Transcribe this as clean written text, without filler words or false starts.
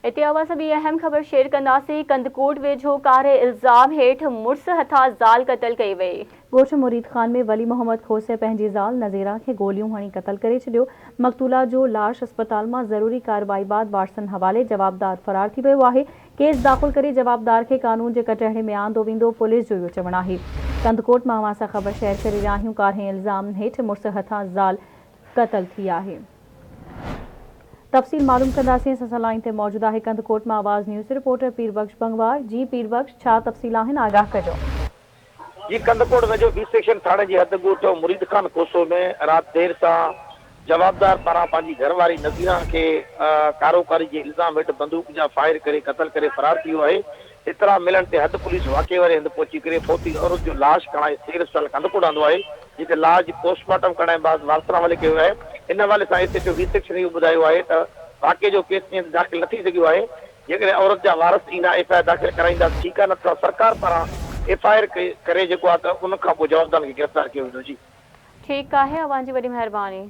इते अवां सभी अहम खबर शेयर कंदासीं। कंदकोट वेझो कारे इल्ज़ाम हेठ मुड़स हथा ज़ाल क़तल कई वई। ॻोठ मुरीद खान में वली मोहम्मद खोसे पंहिंजी ज़ाल नज़ीरा खे गोलियूं हणी क़तल करे छॾियो। मक़तूला जो लाश अस्पताल मां ज़रूरी कार्रवाई बाद वारसन हवाले जवाबदार फरार थी वियो आहे। केस दाख़िल करे जवाबदार खे कानून जे कटहरे में आंदो वेंदो, पुलिस जो इहो चवणु आहे। कंदकोट मां अवां सां ख़बर शेयर करे रहिया आहियूं। कारे इल्ज़ाम हेठ मुड़स हथां ज़ाल क़तल थी आहे। तफ़सील मालूम कंदासीं। असां सां लाइन ते मौजूद आहे कंदकोट मां आवाज़ न्यूज़ रिपोर्टर पीरबख्श बंगवार। जी पीरबख्श, छा तफ़सील आहिनि, आगाह कजो। जी, कंदकोट वेझो बी सेक्शन थाणे जी हद ॻोठ मुरीद खान कोसो में रात देर सां जवाबदार पारां पंहिंजी घरवारी नज़ीरा खे कारोकारी जे इल्ज़ाम हेठि बंदूक जा फायर करे क़तल करे फरार थी वियो आहे। इतरा मिलण ते हद पुलिस वाक़े वारे हंधि पहुची करे फौती औरत जो लाश खणाए सिविल अस्पताल कंदकोट आंदो आहे, जिते लाश जी पोस्टमार्टम कराइण बाद वारसन हवाले कयो आहे। इन हवाले सां एसएचओ बी सेक्शन इहो ॿुधायो आहे त वाक़े जो केस दाख़िल न थी सघियो आहे। जेकॾहिं औरत जा वारस ईंदा एफआईआर दाख़िल कराईंदासीं, ठीकु आहे, न त सरकार पारां एफआईआर करे जेको आहे त उन खां पोइ जवाबदार खे गिरफ़्तार कयो वेंदो। जी ठीकु आहे, अवां जी वॾी महिरबानी।